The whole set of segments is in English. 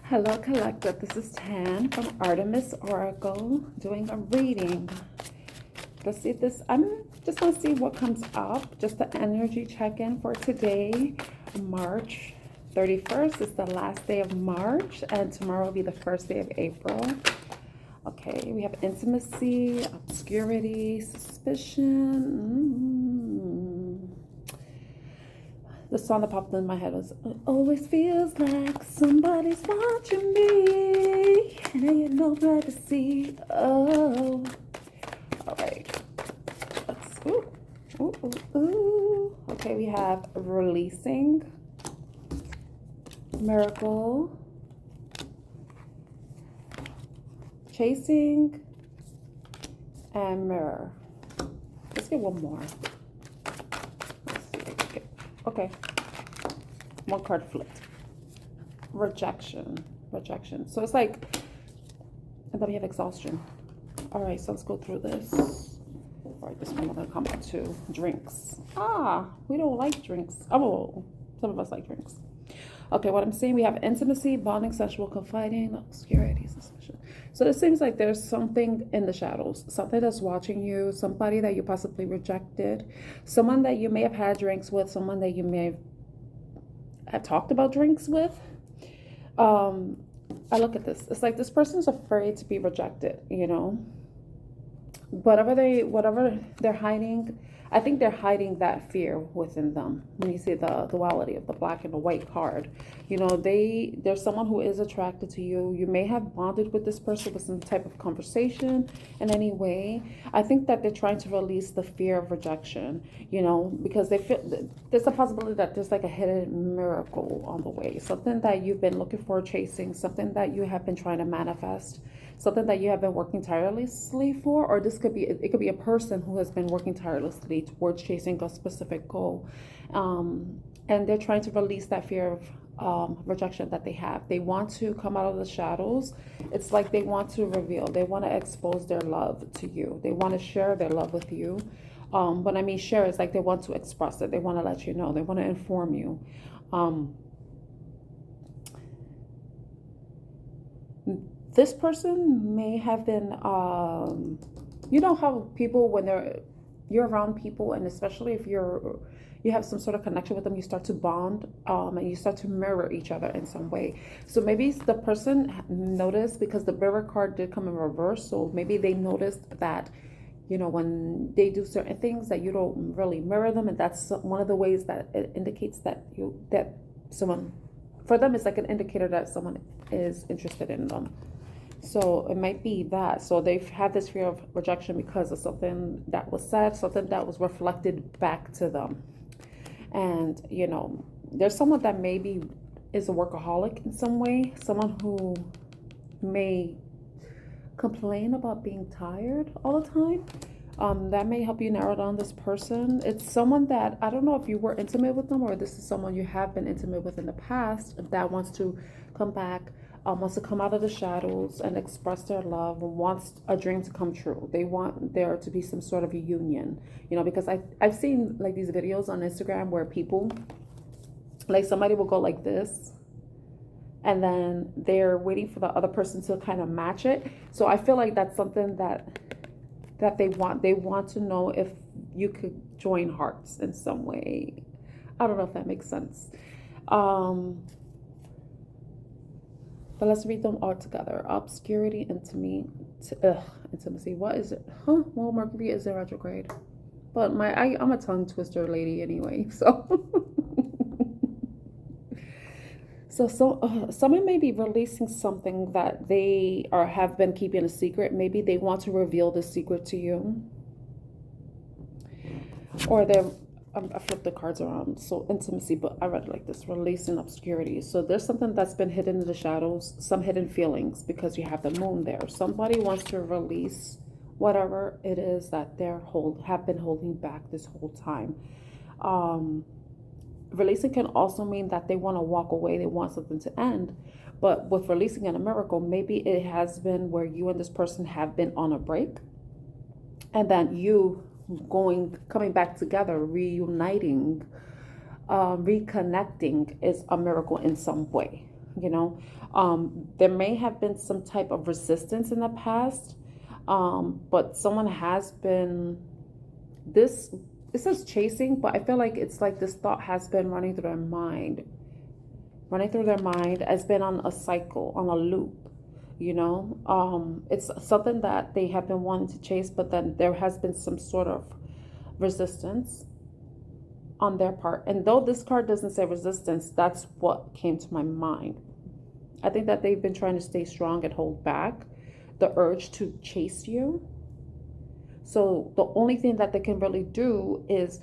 Hello, Collective. This is Tan from Artemis Oracle doing a reading. Let's see this. I'm just going to see what comes up. Just the energy check-in for today. March 31st is the last day of March, and tomorrow will be the first day of April. Okay, we have intimacy, obscurity, suspicion. The song that popped in my head was, "It always feels like somebody's watching me, and I get no privacy." Oh, all right. Let's. Ooh. Okay, we have releasing, miracle, chasing, and mirror. Let's get one more. Okay, one card flipped. Rejection. So it's like, and then we have exhaustion. All right, so let's go through this. All right, this one we're gonna come back to drinks. We don't like drinks. Oh, some of us like drinks. Okay, what I'm saying, we have intimacy, bonding, sexual, confiding, obscurity, suspicion. So it seems like there's something in the shadows, something that's watching you, somebody that you possibly rejected, someone that you may have had drinks with, someone that you may have talked about drinks with. I look at this. It's like this person's afraid to be rejected, you know. Whatever they're hiding, I think they're hiding that fear within them. When you see the duality of the black and the white card, you know, there's someone who is attracted to you. You may have bonded with this person with some type of conversation in any way. I think that they're trying to release the fear of rejection, you know, because they feel there's a possibility that there's like a hidden miracle on the way, something that you've been looking for, chasing, something that you have been trying to manifest, something that you have been working tirelessly for, or it could be a person who has been working tirelessly towards chasing a specific goal, and they're trying to release that fear of rejection that they have. They want to come out of the shadows. It's like they want to reveal, they want to expose their love to you, they want to share their love with you. When I mean share, it's like they want to express it, they want to let you know, they want to inform you. This person may have been, you know how people, when you're around people, and especially if you have some sort of connection with them, you start to bond, and you start to mirror each other in some way. So maybe the person noticed, because the mirror card did come in reverse, so maybe they noticed that, you know, when they do certain things that you don't really mirror them, and that's one of the ways that it indicates that someone, for them, it's like an indicator that someone is interested in them. So it might be that. So they've had this fear of rejection because of something that was said, something that was reflected back to them. And, you know, there's someone that maybe is a workaholic in some way, someone who may complain about being tired all the time. That may help you narrow down this person. It's someone that, I don't know if you were intimate with them, or this is someone you have been intimate with in the past that wants to come back, wants to come out of the shadows and express their love, wants a dream to come true. They want there to be some sort of a union, you know, because I've seen like these videos on Instagram where people, like somebody will go like this, and then they're waiting for the other person to kind of match it. So I feel like that's something that they want to know if you could join hearts in some way. I don't know if that makes sense. But let's read them all together. Obscurity, intimacy. What is it? Well, Mercury is in retrograde. But I'm a tongue twister lady anyway, so. So someone may be releasing something that they have been keeping a secret. Maybe they want to reveal the secret to you. Or I flipped the cards around. So intimacy, but I read it like this: releasing obscurity. So there's something that's been hidden in the shadows, some hidden feelings, because you have the moon there. Somebody wants to release whatever it is that have been holding back this whole time. Releasing can also mean that they want to walk away, they want something to end. But with releasing and a miracle, maybe it has been where you and this person have been on a break, and then you coming back together, reuniting, reconnecting is a miracle in some way. you know. There may have been some type of resistance in the past, but someone has been, this, it says chasing, but I feel like it's like this thought has been running through their mind, has been on a cycle, on a loop, you know. It's something that they have been wanting to chase, but then there has been some sort of resistance on their part. And though this card doesn't say resistance, that's what came to my mind. I think that they've been trying to stay strong and hold back the urge to chase you. So the only thing that they can really do is,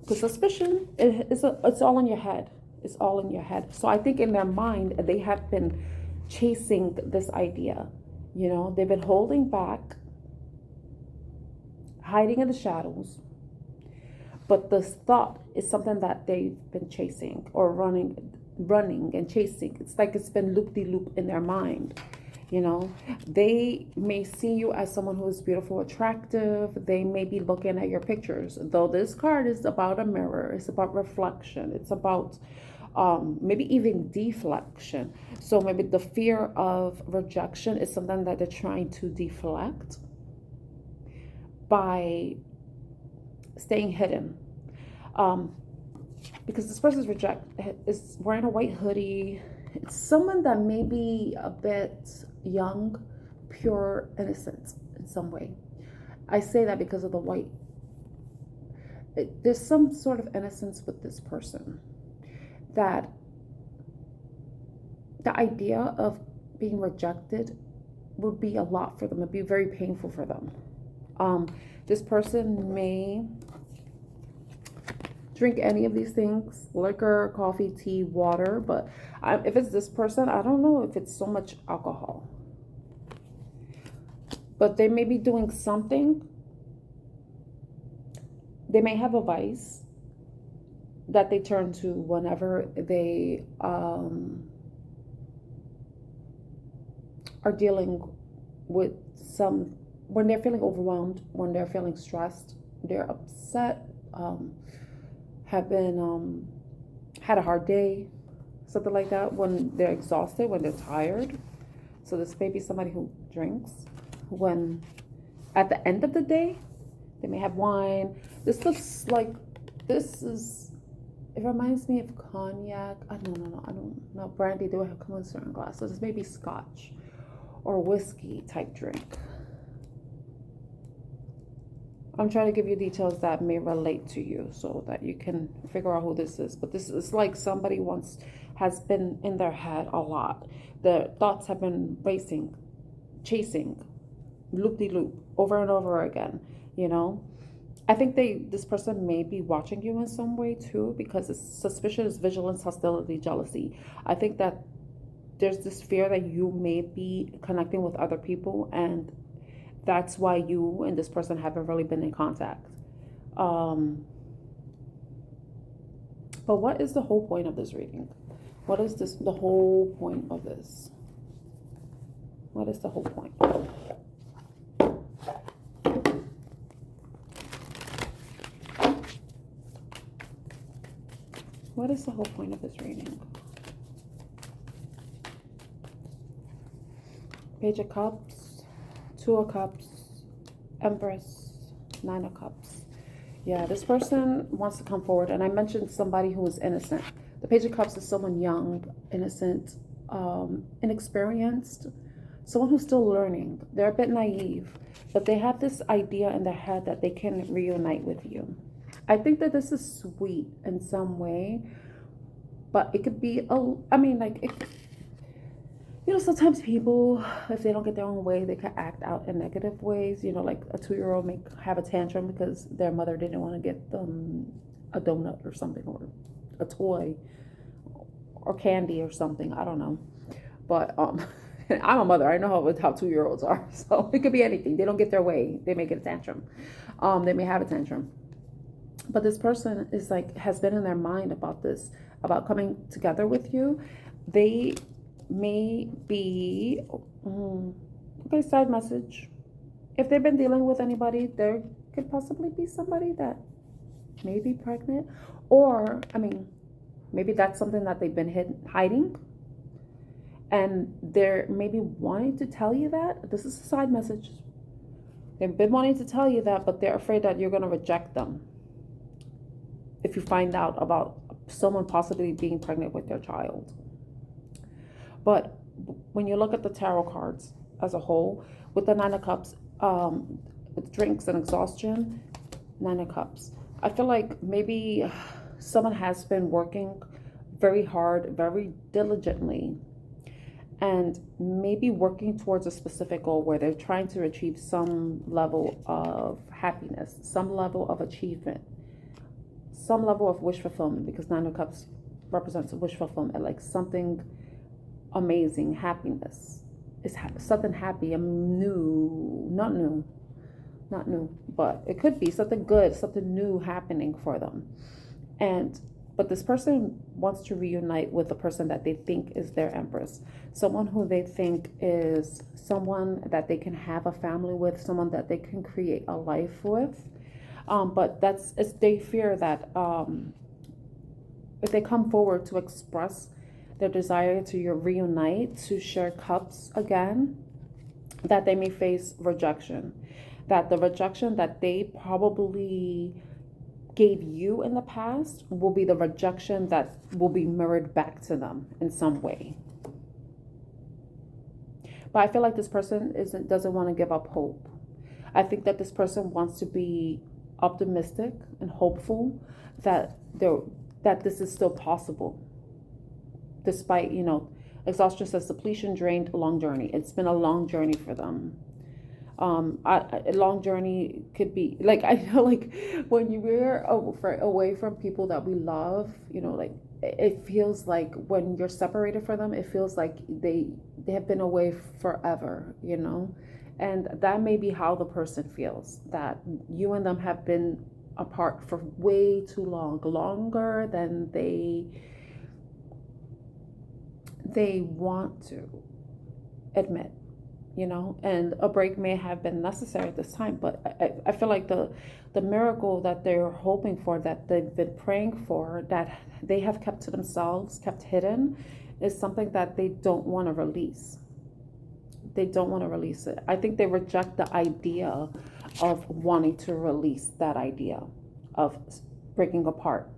because suspicion, it's all in your head. It's all in your head. So I think in their mind, they have been chasing this idea. You know, they've been holding back, hiding in the shadows. But this thought is something that they've been chasing, or running and chasing. It's like it's been loop-de-loop in their mind. You know, they may see you as someone who is beautiful, attractive. They may be looking at your pictures. Though this card is about a mirror. It's about reflection. It's about maybe even deflection. So maybe the fear of rejection is something that they're trying to deflect by staying hidden. Because this person is wearing a white hoodie. It's someone that may be a bit young, pure, innocent in some way. I say that because of the white. There's some sort of innocence with this person, that the idea of being rejected would be a lot for them. It'd be very painful for them. This person may drink any of these things: liquor, coffee, tea, water. But if it's this person, I don't know if it's so much alcohol. But they may be doing something. They may have a vice that they turn to whenever they are dealing with when they're feeling overwhelmed, when they're feeling stressed, they're upset, have been had a hard day, something like that, when they're exhausted, when they're tired. So this may be somebody who drinks. When at the end of the day, they may have wine. This looks like, it reminds me of cognac. I don't know. Brandy, do have come in certain glasses. This may be scotch or whiskey type drink. I'm trying to give you details that may relate to you so that you can figure out who this is. But this is like somebody has been in their head a lot. The thoughts have been racing, chasing, loop-de-loop, over and over again, you know. I think this person may be watching you in some way too, because it's suspicious, vigilance, hostility, jealousy. I think that there's this fear that you may be connecting with other people, and that's why you and this person haven't really been in contact. But what is the whole point of this reading? What is the whole point of this? What is the whole point? What is the whole point of this reading? Page of Cups, Two of Cups, Empress, Nine of Cups. Yeah, this person wants to come forward. And I mentioned somebody who is innocent. The Page of Cups is someone young, innocent, inexperienced, someone who's still learning. They're a bit naive, but they have this idea in their head that they can reunite with you. I think that this is sweet in some way, but it could be, sometimes people, if they don't get their own way, they can act out in negative ways. You know, like a 2-year-old may have a tantrum because their mother didn't want to get them a donut or something, or a toy, or candy or something. I don't know. But I'm a mother. I know how 2-year-olds are. So it could be anything. They don't get their way. They may get a tantrum. They may have a tantrum. But this person is has been in their mind about this, about coming together with you. They may be, okay, side message. If they've been dealing with anybody, there could possibly be somebody that may be pregnant. Or, maybe that's something that they've been hiding. And they're maybe wanting to tell you that. This is a side message. They've been wanting to tell you that, but they're afraid that you're going to reject them if you find out about someone possibly being pregnant with their child. But when you look at the tarot cards as a whole, with the Nine of Cups, with drinks and exhaustion, Nine of Cups, I feel like maybe someone has been working very hard, very diligently, and maybe working towards a specific goal where they're trying to achieve some level of happiness, some level of achievement, some level of wish fulfillment, because Nine of Cups represents wish fulfillment, like something amazing, happiness. It's something happy, not new, but it could be something good, something new happening for them. But this person wants to reunite with the person that they think is their empress, someone who they think is someone that they can have a family with, someone that they can create a life with. But they fear that if they come forward to express their desire to reunite, to share cups again, that they may face rejection. That the rejection that they probably gave you in the past will be the rejection that will be mirrored back to them in some way. But I feel like this person doesn't want to give up hope. I think that this person wants to be optimistic and hopeful that this is still possible. Despite, exhaustion says depletion, drained, a long journey. It's been a long journey for them. A long journey could be like, I know, like when we're away from people that we love, like it feels like when you're separated from them, it feels like they have been away forever, and that may be how the person feels, that you and them have been apart for way too long, longer than they want to admit. And a break may have been necessary at this time, but I feel like the miracle that they're hoping for, that they've been praying for, that they have kept to themselves, kept hidden, is something that they don't want to release. They don't want to release it. I think they reject the idea of wanting to release that idea of breaking apart.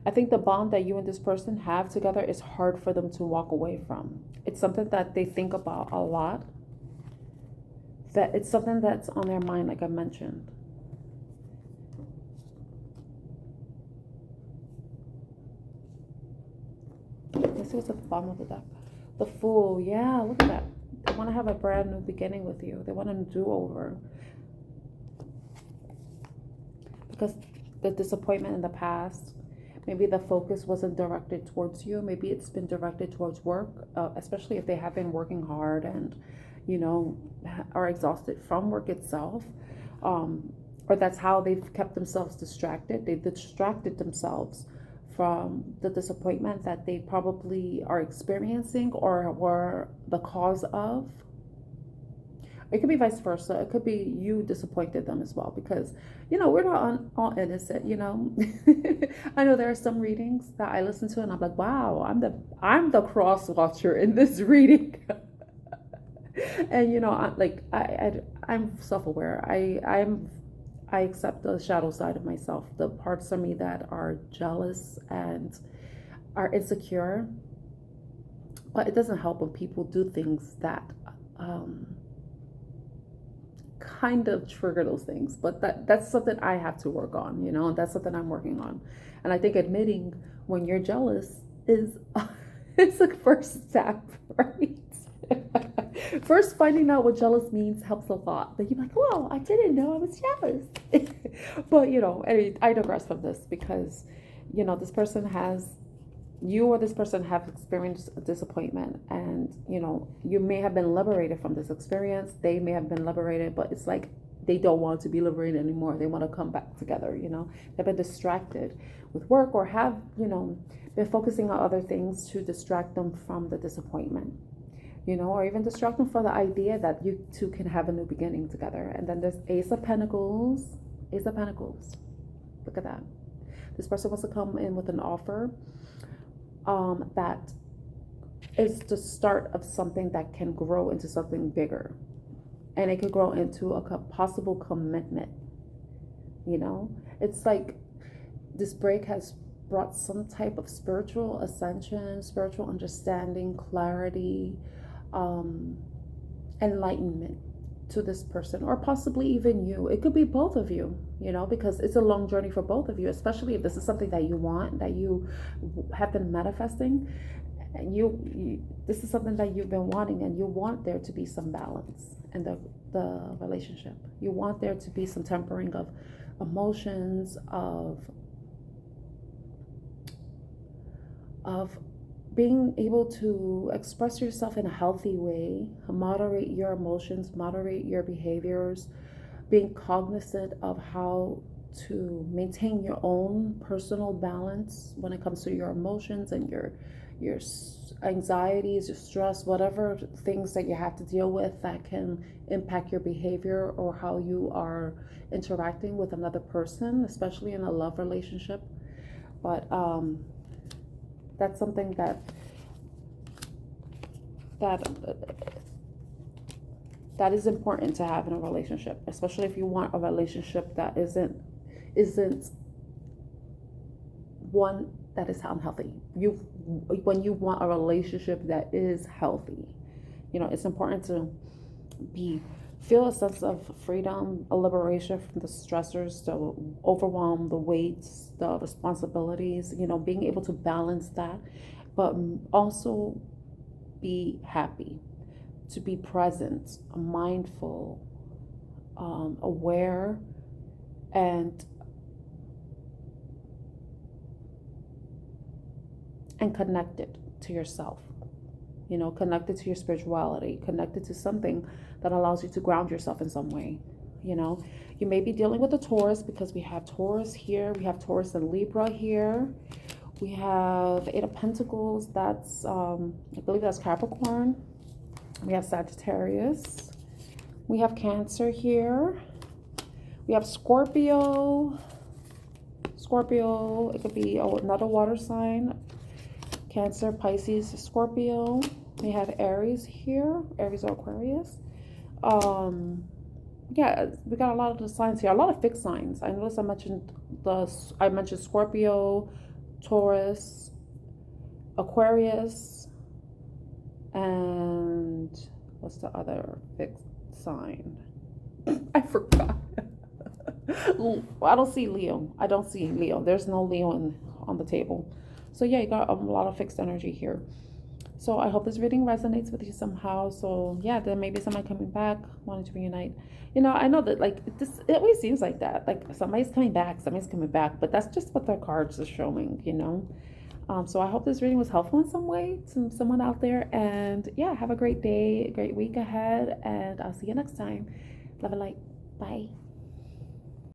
I think the bond that you and this person have together is hard for them to walk away from. It's something that they think about a lot. That it's something that's on their mind, like I mentioned. Let's see what's at the bottom of the deck. The Fool. Yeah, look at that. They want to have a brand new beginning with you. They want a do-over. Because the disappointment in the past, maybe the focus wasn't directed towards you. Maybe it's been directed towards work, especially if they have been working hard and, are exhausted from work itself. Or that's how they've kept themselves distracted. They've distracted themselves from the disappointment that they probably are experiencing or were the cause of. It could be vice versa. It could be you disappointed them as well, because, we're not all innocent, I know there are some readings that I listen to and I'm like, wow, I'm the cross watcher in this reading. And, I'm self-aware. I accept the shadow side of myself, the parts of me that are jealous and are insecure. But it doesn't help when people do things that, kind of trigger those things, but that's something I have to work on, and that's something I'm working on. And I think admitting when you're jealous is it's the first step, right? First, finding out what jealous means helps a lot. But you're like, well, I didn't know I was jealous. But anyway, I digress from this because this person have experienced a disappointment, and you may have been liberated from this experience. They may have been liberated, but it's like they don't want to be liberated anymore. They want to come back together. They've been distracted with work, or have been focusing on other things to distract them from the disappointment. or even distract them from the idea that you two can have a new beginning together. And then there's Ace of Pentacles. Ace of Pentacles. Look at that. This person wants to come in with an offer that is the start of something that can grow into something bigger. And it could grow into a possible commitment. It's like this break has brought some type of spiritual ascension, spiritual understanding, clarity, enlightenment to this person, or possibly even you. It could be both of you, because it's a long journey for both of you, especially if this is something that you want, that you have been manifesting. And this is something that you've been wanting, and you want there to be some balance in the relationship. You want there to be some tempering of emotions, of being able to express yourself in a healthy way, moderate your emotions, moderate your behaviors, being cognizant of how to maintain your own personal balance when it comes to your emotions and your anxieties, your stress, whatever things that you have to deal with that can impact your behavior or how you are interacting with another person, especially in a love relationship. But that's something that is important to have in a relationship, especially if you want a relationship that isn't one that is unhealthy. When you want a relationship that is healthy, it's important to feel a sense of freedom, a liberation from the stressors, the overwhelm, the weights, the responsibilities, being able to balance that, but also be happy, to be present, mindful, aware, and connected to yourself, connected to your spirituality, connected to something that allows you to ground yourself in some way. You may be dealing with a Taurus, because we have Taurus here, we have Taurus and Libra here, we have Eight of Pentacles, that's I believe that's Capricorn, we have Sagittarius, we have Cancer here, we have Scorpio, it could be another water sign, Cancer, Pisces, Scorpio. We have Aries here, Aries or Aquarius. Yeah, we got a lot of the signs here, a lot of fixed signs. I noticed I mentioned Scorpio, Taurus, Aquarius, and what's the other fixed sign? I forgot. I don't see Leo. There's no Leo on the table. So yeah, you got a lot of fixed energy here. So I hope this reading resonates with you somehow. So yeah, there may be somebody coming back, wanting to reunite. I know that it always seems like that. Like somebody's coming back, but that's just what their cards are showing, So I hope this reading was helpful in some way to someone out there. And yeah, have a great day, a great week ahead, and I'll see you next time. Love and light. Bye.